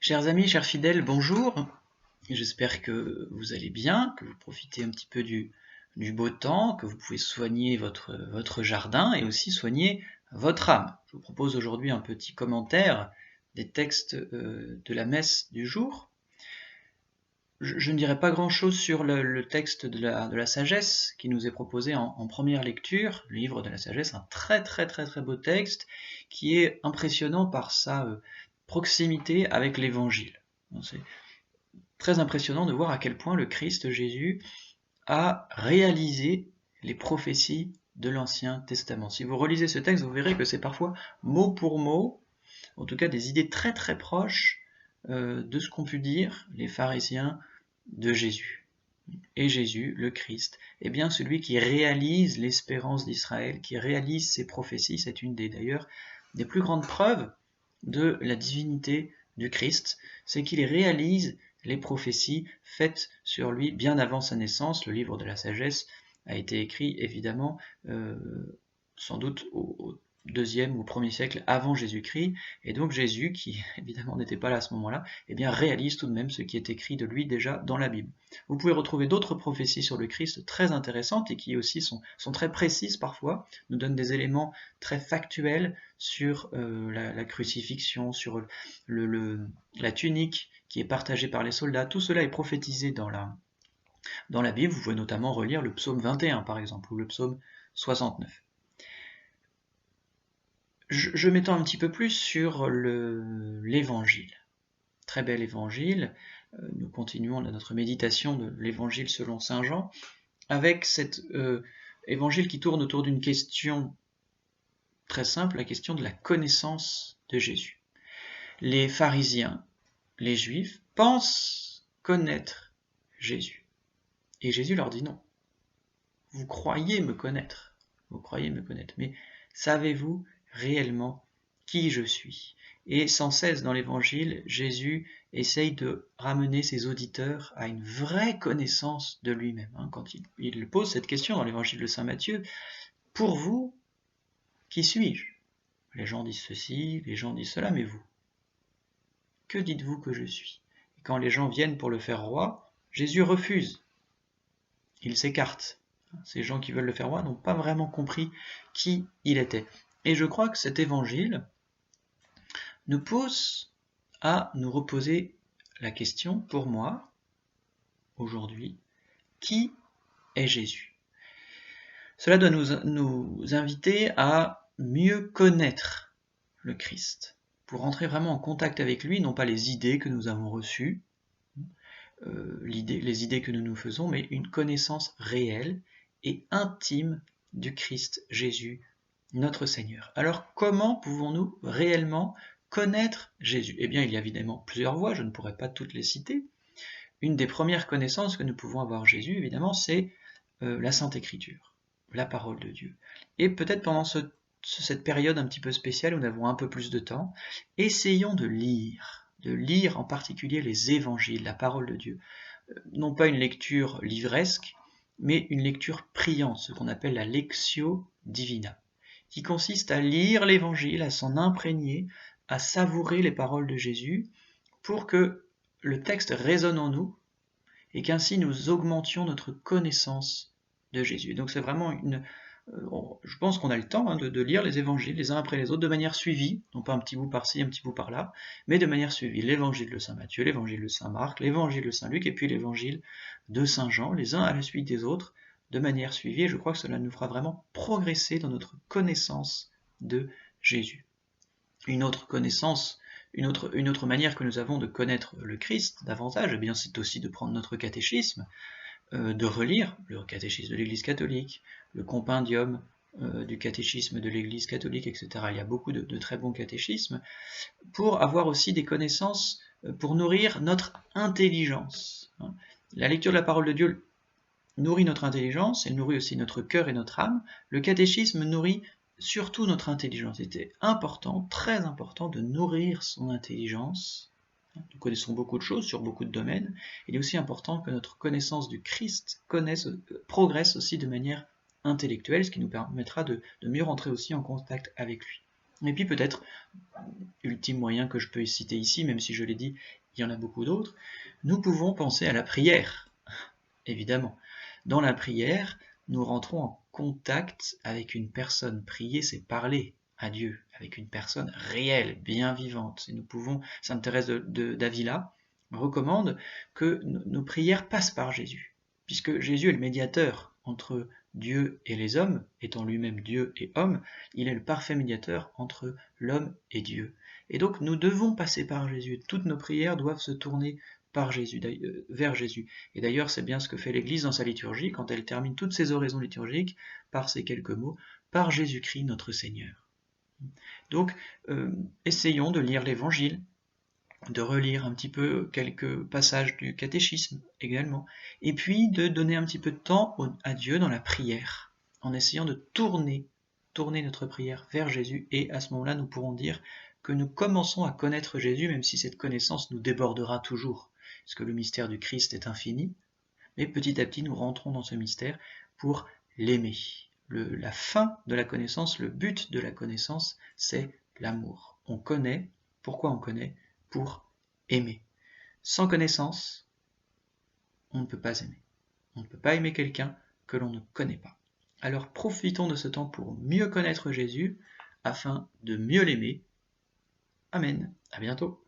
Chers amis, chers fidèles, bonjour. J'espère que vous allez bien, que vous profitez un petit peu du beau temps, que vous pouvez soigner votre jardin et aussi soigner votre âme. Je vous propose aujourd'hui un petit commentaire des textes de la messe du jour. Je ne dirai pas grand-chose sur le texte de la sagesse qui nous est proposé en première lecture, le livre de la sagesse, un très beau texte qui est impressionnant par sa proximité avec l'évangile. C'est très impressionnant de voir à quel point le Christ Jésus a réalisé les prophéties de l'Ancien Testament. Si vous relisez ce texte, vous verrez que c'est parfois mot pour mot, en tout cas des idées très proches de ce qu'ont pu dire les pharisiens de Jésus. Et Jésus, le Christ, est bien celui qui réalise l'espérance d'Israël, qui réalise ses prophéties. C'est une d'ailleurs des plus grandes preuves de la divinité du Christ, c'est qu'il réalise les prophéties faites sur lui bien avant sa naissance. Le livre de la sagesse a été écrit évidemment sans doute au deuxième ou premier siècle avant Jésus-Christ, et donc Jésus, qui évidemment n'était pas là à ce moment-là, eh bien réalise tout de même ce qui est écrit de lui déjà dans la Bible. Vous pouvez retrouver d'autres prophéties sur le Christ très intéressantes et qui aussi sont très précises parfois, nous donnent des éléments très factuels sur la crucifixion, sur la tunique qui est partagée par les soldats. Tout cela est prophétisé dans la Bible. Vous pouvez notamment relire le psaume 21 par exemple, ou le psaume 69. Je m'étends un petit peu plus sur l'évangile. Très bel évangile. Nous continuons notre méditation de l'évangile selon saint Jean, avec cet évangile qui tourne autour d'une question très simple, la question de la connaissance de Jésus. Les pharisiens, les juifs, pensent connaître Jésus. Et Jésus leur dit non. Vous croyez me connaître, mais savez-vous réellement qui je suis? Et sans cesse dans l'évangile, Jésus essaye de ramener ses auditeurs à une vraie connaissance de lui-même. Quand il pose cette question dans l'évangile de saint Matthieu, pour vous, qui suis-je? Les gens disent ceci, les gens disent cela, mais vous, que dites-vous que je suis? Et quand les gens viennent pour le faire roi, Jésus refuse. Il s'écarte. Ces gens qui veulent le faire roi n'ont pas vraiment compris qui il était. Et je crois que cet évangile nous pousse à nous reposer la question, pour moi, aujourd'hui, qui est Jésus? Cela doit nous inviter à mieux connaître le Christ, pour entrer vraiment en contact avec lui, non pas les idées que nous avons reçues, les idées que nous nous faisons, mais une connaissance réelle et intime du Christ Jésus, notre Seigneur. Alors comment pouvons-nous réellement connaître Jésus? Eh bien, il y a évidemment plusieurs voies, je ne pourrais pas toutes les citer. Une des premières connaissances que nous pouvons avoir de Jésus, évidemment, c'est la Sainte Écriture, la parole de Dieu. Et peut-être pendant cette période un petit peu spéciale où nous avons un peu plus de temps, essayons de lire en particulier les évangiles, la parole de Dieu. Non pas une lecture livresque, mais une lecture priante, ce qu'on appelle la lectio divina, qui consiste à lire l'évangile, à s'en imprégner, à savourer les paroles de Jésus, pour que le texte résonne en nous, et qu'ainsi nous augmentions notre connaissance de Jésus. Et donc c'est vraiment je pense qu'on a le temps de lire les évangiles les uns après les autres de manière suivie, non pas un petit bout par-ci, un petit bout par-là, mais de manière suivie. L'évangile de saint Matthieu, l'évangile de saint Marc, l'évangile de saint Luc, et puis l'évangile de saint Jean, les uns à la suite des autres, de manière suivie, et je crois que cela nous fera vraiment progresser dans notre connaissance de Jésus. Une autre connaissance, une autre manière que nous avons de connaître le Christ davantage, eh bien c'est aussi de prendre notre catéchisme, de relire le catéchisme de l'Église catholique, le compendium du catéchisme de l'Église catholique, etc. Il y a beaucoup de très bons catéchismes, pour avoir aussi des connaissances, pour nourrir notre intelligence. La lecture de la parole de Dieu nourrit notre intelligence, elle nourrit aussi notre cœur et notre âme. Le catéchisme nourrit surtout notre intelligence. C'était important, très important, de nourrir son intelligence. Nous connaissons beaucoup de choses sur beaucoup de domaines. Il est aussi important que notre connaissance du Christ progresse aussi de manière intellectuelle, ce qui nous permettra de mieux rentrer aussi en contact avec lui. Et puis peut-être, ultime moyen que je peux citer ici, même si je l'ai dit, il y en a beaucoup d'autres, nous pouvons penser à la prière, évidemment. Dans la prière, nous rentrons en contact avec une personne. Prier, c'est parler à Dieu, avec une personne réelle, bien vivante. Et nous pouvons, Sainte Thérèse d'Avila recommande que nos prières passent par Jésus, puisque Jésus est le médiateur entre Dieu et les hommes, étant lui-même Dieu et homme, il est le parfait médiateur entre l'homme et Dieu. Et donc nous devons passer par Jésus. Toutes nos prières doivent se tourner par Jésus, vers Jésus. Et d'ailleurs, c'est bien ce que fait l'Église dans sa liturgie, quand elle termine toutes ses oraisons liturgiques par ces quelques mots, par Jésus-Christ notre Seigneur. Donc, essayons de lire l'Évangile, de relire un petit peu quelques passages du catéchisme également, et puis de donner un petit peu de temps à Dieu dans la prière, en essayant de tourner notre prière vers Jésus, et à ce moment-là, nous pourrons dire que nous commençons à connaître Jésus, même si cette connaissance nous débordera toujours, parce que le mystère du Christ est infini, mais petit à petit, nous rentrons dans ce mystère pour l'aimer. La fin de la connaissance, le but de la connaissance, c'est l'amour. On connaît, pourquoi on connaît? Pour aimer. Sans connaissance, on ne peut pas aimer. On ne peut pas aimer quelqu'un que l'on ne connaît pas. Alors profitons de ce temps pour mieux connaître Jésus, afin de mieux l'aimer. Amen. À bientôt.